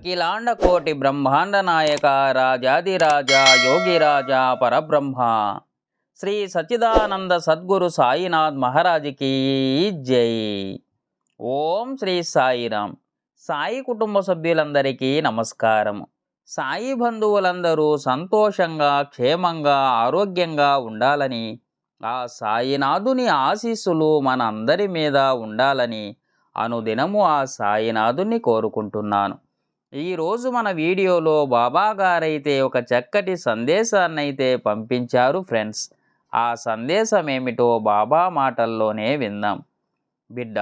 అఖిలాండ కోటి బ్రహ్మాండ నాయక రాజాదిరాజ యోగిరాజ పరబ్రహ్మ శ్రీ సచ్చిదానంద సద్గురు సాయినాథ్ మహారాజుకి జై. ఓం శ్రీ సాయిరామ్. సాయి కుటుంబ సభ్యులందరికీ నమస్కారం. సాయి బంధువులందరూ సంతోషంగా క్షేమంగా ఆరోగ్యంగా ఉండాలని, ఆ సాయినాథుని ఆశీస్సులు మన అందరి మీద ఉండాలని అనుదినము ఆ సాయినాథుని కోరుకుంటున్నాను. ఈరోజు మన వీడియోలో బాబా గారైతే ఒక చక్కటి సందేశాన్నైతే పంపించారు ఫ్రెండ్స్. ఆ సందేశం ఏమిటో బాబా మాటల్లోనే విందాం. బిడ్డ,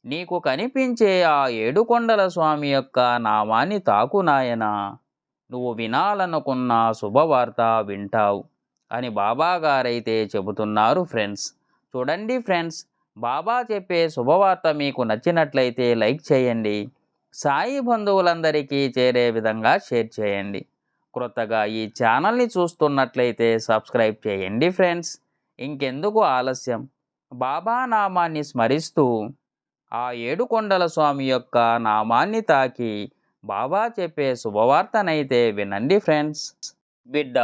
నీకు కనిపించే ఆ ఏడుకొండల స్వామి యొక్క నామాన్ని తాకు నాయనా, నువ్వు వినాలనుకున్న శుభవార్త వింటావు అని బాబా గారైతే చెబుతున్నారు ఫ్రెండ్స్. చూడండి ఫ్రెండ్స్, బాబా చెప్పే శుభవార్త మీకు నచ్చినట్లయితే లైక్ చేయండి, సాయి బంధువులందరికీ చేరే విధంగా షేర్ చేయండి. క్రొత్తగా ఈ ఛానల్ని చూస్తున్నట్లయితే సబ్స్క్రైబ్ చేయండి ఫ్రెండ్స్. ఇంకెందుకు ఆలస్యం, బాబా నామాన్ని స్మరిస్తూ ఆ ఏడుకొండల స్వామి యొక్క నామాన్ని తాకి బాబా చెప్పే శుభవార్తనైతే వినండి ఫ్రెండ్స్. బిడ్డ,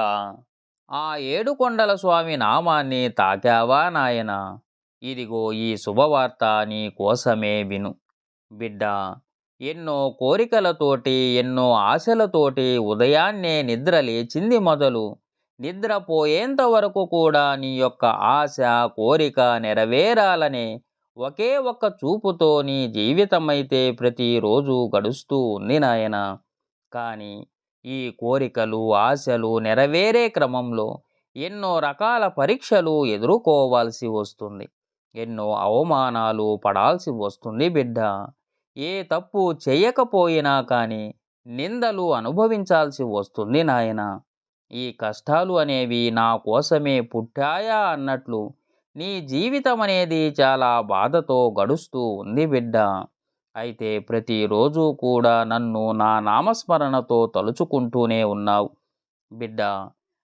ఆ ఏడుకొండల స్వామి నామాన్ని తాకావా నాయనా? ఇదిగో ఈ శుభవార్త నీ కోసమే విను. బిడ్డ, ఎన్నో కోరికలతోటి ఎన్నో ఆశలతోటి ఉదయాన్నే నిద్ర లేచింది మొదలు నిద్రపోయేంత వరకు కూడా నీ యొక్క ఆశ కోరిక నెరవేరాలనే ఒకే ఒక్క చూపుతో నీ జీవితమైతే ప్రతిరోజు గడుస్తూ ఉంది నాయన. కానీ ఈ కోరికలు ఆశలు నెరవేరే క్రమంలో ఎన్నో రకాల పరీక్షలు ఎదుర్కోవాల్సి వస్తుంది, ఎన్నో అవమానాలు పడాల్సి వస్తుంది బిడ్డ. ఏ తప్పు చేయకపోయినా కానీ నిందలు అనుభవించాల్సి వస్తుంది నాయన. ఈ కష్టాలు అనేవి నా కోసమే పుట్టాయా అన్నట్లు నీ జీవితం అనేది చాలా బాధతో గడుస్తూ ఉంది బిడ్డ. అయితే ప్రతిరోజు కూడా నన్ను నా నామస్మరణతో తలుచుకుంటూనే ఉన్నావు బిడ్డ.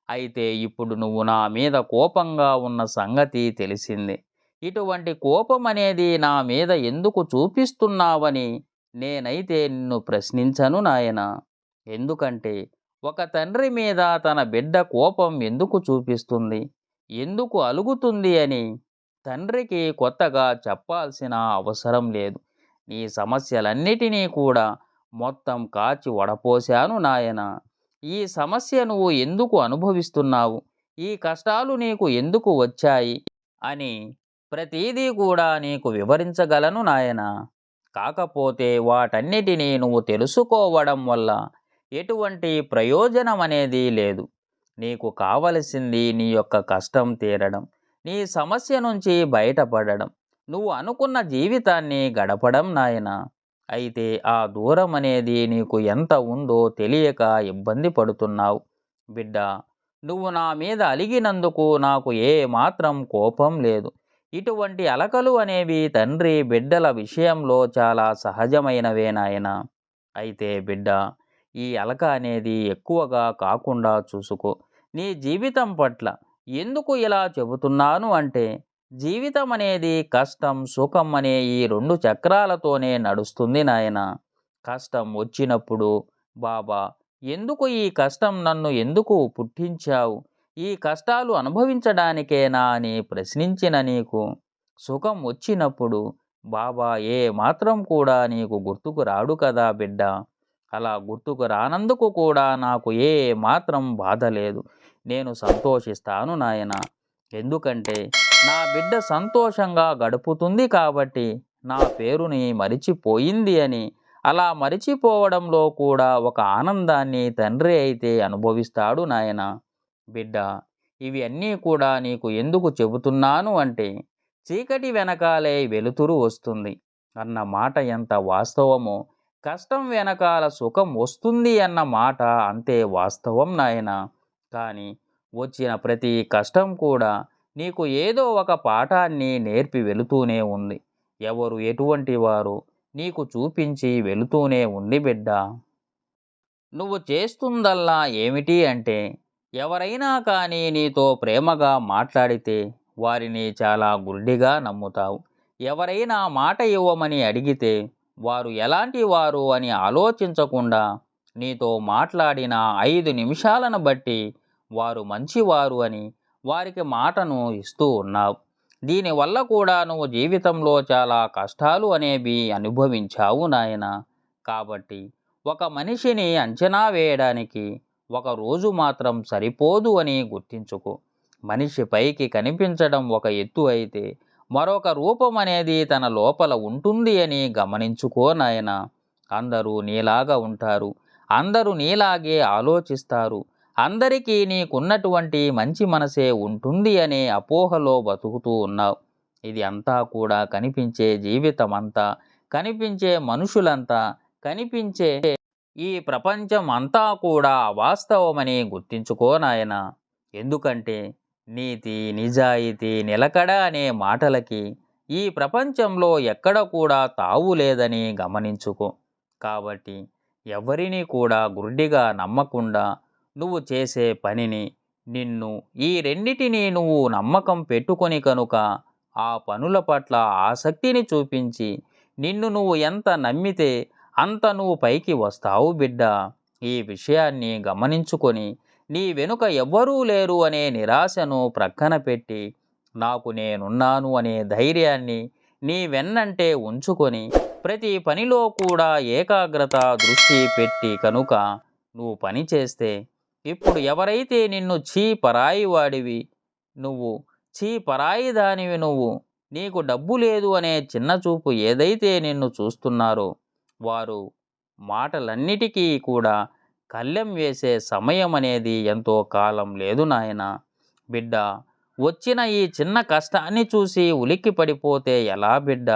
అయితే ఇప్పుడు నువ్వు నా మీద కోపంగా ఉన్న సంగతి తెలిసింది. ఇటువంటి కోపం అనేది నా మీద ఎందుకు చూపిస్తున్నావని నేనైతే నిన్ను ప్రశ్నించను నాయన. ఎందుకంటే ఒక తండ్రి మీద తన బిడ్డ కోపం ఎందుకు చూపిస్తుంది, ఎందుకు అలుగుతుంది అని తండ్రికి కొత్తగా చెప్పాల్సిన అవసరం లేదు. నీ సమస్యలన్నిటినీ కూడా మొత్తం కాచి వడపోశాను నాయన. ఈ సమస్య నువ్వు ఎందుకు అనుభవిస్తున్నావు, ఈ కష్టాలు నీకు ఎందుకు వచ్చాయి అని ప్రతీదీ కూడా నీకు వివరించగలను నాయన. కాకపోతే వాటన్నిటినీ నువ్వు తెలుసుకోవడం వల్ల ఎటువంటి ప్రయోజనం అనేది లేదు. నీకు కావలసింది నీ యొక్క కష్టం తీరడం, నీ సమస్య నుంచి బయటపడడం, నువ్వు అనుకున్న జీవితాన్ని గడపడం నాయన. అయితే ఆ దూరం అనేది నీకు ఎంత ఉందో తెలియక ఇబ్బంది పడుతున్నావు బిడ్డ. నువ్వు నా మీద అలిగినందుకు నాకు ఏ మాత్రం కోపం లేదు. ఇటువంటి అలకలు అనేవి తండ్రి బిడ్డల విషయంలో చాలా సహజమైనవే నాయన. అయితే బిడ్డ, ఈ అలక అనేది ఎక్కువగా కాకుండా చూసుకో. నీ జీవితం పట్ల ఎందుకు ఇలా చెబుతున్నాను అంటే, జీవితం అనేది కష్టం సుఖం అనే ఈ రెండు చక్రాలతోనే నడుస్తుంది నాయన. కష్టం వచ్చినప్పుడు బాబా ఎందుకు ఈ కష్టం నన్ను ఎందుకు పుట్టించావు, ఈ కష్టాలు అనుభవించడానికేనా అని ప్రశ్నించిన నీకు, సుఖం వచ్చినప్పుడు బాబా ఏ మాత్రం కూడా నీకు గుర్తుకు రాడు కదా బిడ్డ. అలా గుర్తుకు రానందుకు కూడా నాకు ఏ మాత్రం బాధ లేదు. నేను సంతోషిస్తాను నాయన. ఎందుకంటే నా బిడ్డ సంతోషంగా గడుపుతుంది కాబట్టి నా పేరుని మరిచిపోయింది అని. అలా మరిచిపోవడంలో కూడా ఒక ఆనందాన్ని తండ్రి అయితే అనుభవిస్తాడు నాయన. బిడ్డ, ఇవి అన్నీ కూడా నీకు ఎందుకు చెబుతున్నాను అంటే, చీకటి వెనకాలే వెలుతురు వస్తుంది అన్న మాట ఎంత వాస్తవమో, కష్టం వెనకాల సుఖం వస్తుంది అన్న మాట అంతే వాస్తవం నాయన. కానీ వచ్చిన ప్రతి కష్టం కూడా నీకు ఏదో ఒక పాఠాన్ని నేర్పి వెళుతూనే ఉంది. ఎవరు ఎటువంటి వారు నీకు చూపించి వెళుతూనే ఉంది బిడ్డ. నువ్వు చేస్తుందల్లా ఏమిటి అంటే, ఎవరైనా కానీ నీతో ప్రేమగా మాట్లాడితే వారిని చాలా గుడ్డిగా నమ్ముతావు. ఎవరైనా మాట ఇవ్వమని అడిగితే వారు ఎలాంటి వారు అని ఆలోచించకుండా నీతో మాట్లాడిన 5 నిమిషాలను బట్టి వారు మంచివారు అని వారికి మాటను ఇస్తూ ఉన్నావు. దీనివల్ల కూడా నువ్వు జీవితంలో చాలా కష్టాలు అనేవి అనుభవించావు నాయన. కాబట్టి ఒక మనిషిని అంచనా వేయడానికి ఒక రోజు మాత్రం సరిపోదు అని గుర్తించుకో. మనిషి పైకి కనిపించడం ఒక ఎత్తు అయితే మరొక రూపం అనేది తన లోపల ఉంటుంది అని గమనించుకో నాయన. అందరూ నీలాగా ఉంటారు, అందరూ నీలాగే ఆలోచిస్తారు, అందరికీ నీకున్నటువంటి మంచి మనసే ఉంటుంది అనే అపోహలో బతుకుతూ ఉన్నావు. ఇది అంతా కూడా కనిపించే జీవితం అంతా, కనిపించే మనుషులంతా, కనిపించే ఈ ప్రపంచం అంతా కూడా అవాస్తవమని గుర్తించుకో నాయనా. ఎందుకంటే నీతి, నిజాయితీ, నిలకడ అనే మాటలకి ఈ ప్రపంచంలో ఎక్కడ కూడా తావు లేదని గమనించుకో. కాబట్టి ఎవరిని కూడా గుడ్డిగా నమ్మకుండా నువ్వు చేసే పనిని, నిన్ను, ఈ రెండిటిని నువ్వు నమ్మకం పెట్టుకొని కనుక ఆ పనుల పట్ల ఆసక్తిని చూపించి నిన్ను నువ్వు ఎంత నమ్మితే అంత నువ్వు పైకి వస్తావు బిడ్డ. ఈ విషయాన్ని గమనించుకొని నీ వెనుక ఎవ్వరూ లేరు అనే నిరాశను ప్రక్కన పెట్టి నాకు నేనున్నాను అనే ధైర్యాన్ని నీ వెన్నంటే ఉంచుకొని ప్రతి పనిలో కూడా ఏకాగ్రత దృష్టి పెట్టి కనుక నువ్వు పని చేస్తే ఇప్పుడు ఎవరైతే నిన్ను పరాయి వాడివి నువ్వు, పరాయి దానివి నువ్వు, నీకు డబ్బు లేదు అనే చిన్న చూపు ఏదైతే నిన్ను చూస్తున్నారో వారు మాటలన్నిటికీ కూడా కళ్ళెం వేసే సమయం అనేది ఎంతో కాలం లేదు నాయన. బిడ్డ, వచ్చిన ఈ చిన్న కష్టాన్ని చూసి ఉలిక్కి పడిపోతే ఎలా బిడ్డ?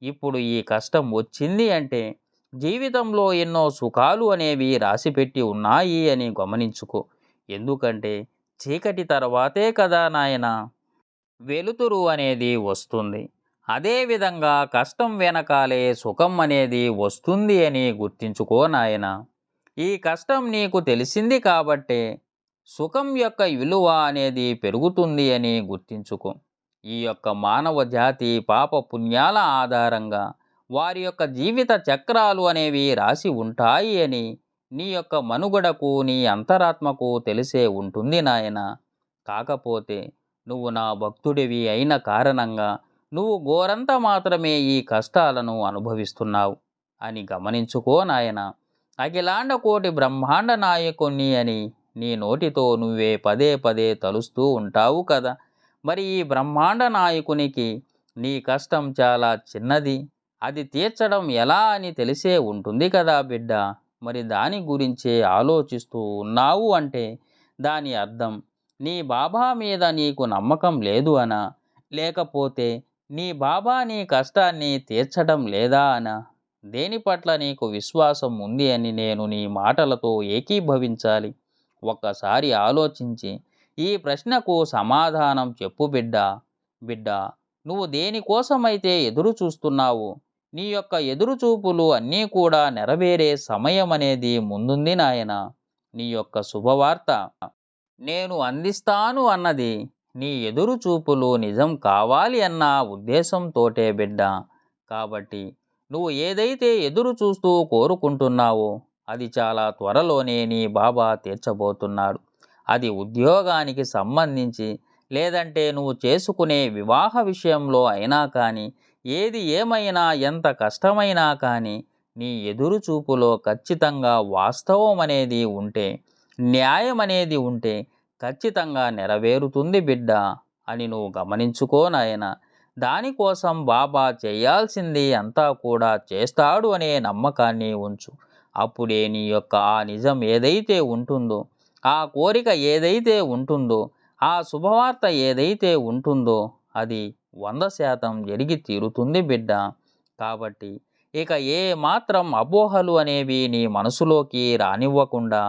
ఇప్పుడు ఈ కష్టం వచ్చింది అంటే జీవితంలో ఎన్నో సుఖాలు అనేవి రాసిపెట్టి ఉన్నాయి అని గమనించుకో. ఎందుకంటే చీకటి తర్వాతే కదా నాయన వెలుతురు అనేది వస్తుంది. అదేవిధంగా కష్టం వెనకాలే సుఖం అనేది వస్తుంది అని గుర్తించుకో నాయన. ఈ కష్టం నీకు తెలిసింది కాబట్టే సుఖం యొక్క విలువ అనేది పెరుగుతుంది అని గుర్తించుకో. ఈ యొక్క మానవ జాతి పాప పుణ్యాల ఆధారంగా వారి యొక్క జీవిత చక్రాలు అనేవి రాసి ఉంటాయి అని నీ యొక్క మనుగడకు, నీ అంతరాత్మకు తెలిసే ఉంటుంది నాయన. కాకపోతే నువ్వు నా భక్తుడివి అయిన కారణంగా నువ్వు గోరంత మాత్రమే ఈ కష్టాలను అనుభవిస్తున్నావు అని గమనించుకో నాయన. అఖిలాండ కోటి బ్రహ్మాండ నాయకుణ్ణి అని నీ నోటితో నువ్వే పదే పదే తలుస్తూ ఉంటావు కదా. మరి ఈ బ్రహ్మాండ నాయకునికి నీ కష్టం చాలా చిన్నది, అది తీర్చడం ఎలా అని తెలిసే ఉంటుంది కదా బిడ్డ. మరి దాని గురించే ఆలోచిస్తూ ఉన్నావు అంటే దాని అర్థం నీ బాబా మీద నీకు నమ్మకం లేదు అనా, లేకపోతే నీ బాబా నీ కష్టాన్ని తీర్చడం లేదా అనా? దేని పట్ల నీకు విశ్వాసం ఉంది అని నేను నీ మాటలతో ఏకీభవించాలి? ఒక్కసారి ఆలోచించి ఈ ప్రశ్నకు సమాధానం చెప్పు బిడ్డ. బిడ్డ, నువ్వు దేనికోసమైతే ఎదురు చూస్తున్నావు నీ యొక్క ఎదురుచూపులు అన్నీ కూడా నెరవేరే సమయం అనేది ముందుంది నాయన. నీ యొక్క శుభవార్త నేను అందిస్తాను అన్నది నీ ఎదురుచూపులు నిజం కావాలి అన్న ఉద్దేశంతోటే బిడ్డ. కాబట్టి నువ్వు ఏదైతే ఎదురు చూస్తూ కోరుకుంటున్నావో అది చాలా త్వరలోనే నీ బాబా తీర్చబోతున్నాడు. అది ఉద్యోగానికి సంబంధించి, లేదంటే నువ్వు చేసుకునే వివాహ విషయంలో అయినా కానీ, ఏది ఏమైనా ఎంత కష్టమైనా కానీ నీ ఎదురు చూపులో ఖచ్చితంగా వాస్తవం అనేది ఉంటే, న్యాయం అనేది ఉంటే ఖచ్చితంగా నెరవేరుతుంది బిడ్డ అని నువ్వు గమనించుకో నాయన. దానికోసం బాబా చేయాల్సింది అంతా కూడా చేస్తాడు అనే నమ్మకాన్ని ఉంచు. అప్పుడే నీ యొక్క ఆ నిజం ఏదైతే ఉంటుందో, ఆ కోరిక ఏదైతే ఉంటుందో, ఆ శుభవార్త ఏదైతే ఉంటుందో అది 100% జరిగి తీరుతుంది బిడ్డ. కాబట్టి ఇక ఏ మాత్రం అపోహలు అనేవి నీ మనసులోకి రానివ్వకుండా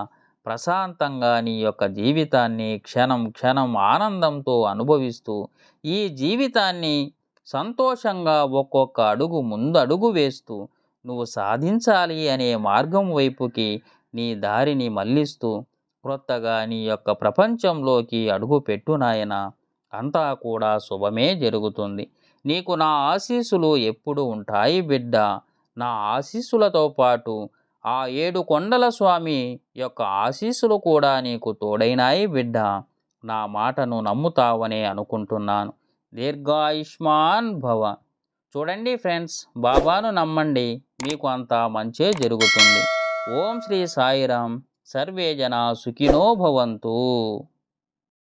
ప్రశాంతంగా నీ యొక్క జీవితాన్ని క్షణం క్షణం ఆనందంతో అనుభవిస్తూ ఈ జీవితాన్ని సంతోషంగా ఒక్కొక్క అడుగు ముందడుగు వేస్తూ నువ్వు సాధించాలి అనే మార్గం వైపుకి నీ దారిని మళ్ళిస్తూ క్రొత్తగా నీ యొక్క ప్రపంచంలోకి అడుగు పెట్టు నాయన. అంతా కూడా శుభమే జరుగుతుంది. నీకు నా ఆశీస్సులు ఎప్పుడు ఉంటాయి బిడ్డ. నా ఆశీస్సులతో పాటు ఆ 7 కొండల స్వామి యొక్క ఆశీస్సులు కూడా నీకు తోడైనాయి బిడ్డ. నా మాటను నమ్ముతావనే అనుకుంటున్నాను. దీర్ఘాయుష్మాన్ భవ. చూడండి ఫ్రెండ్స్, బాబాను నమ్మండి, మీకు అంతా మంచే జరుగుతుంది. ఓం శ్రీ సాయిరాం. సర్వే జనా సుఖినో భవంతు.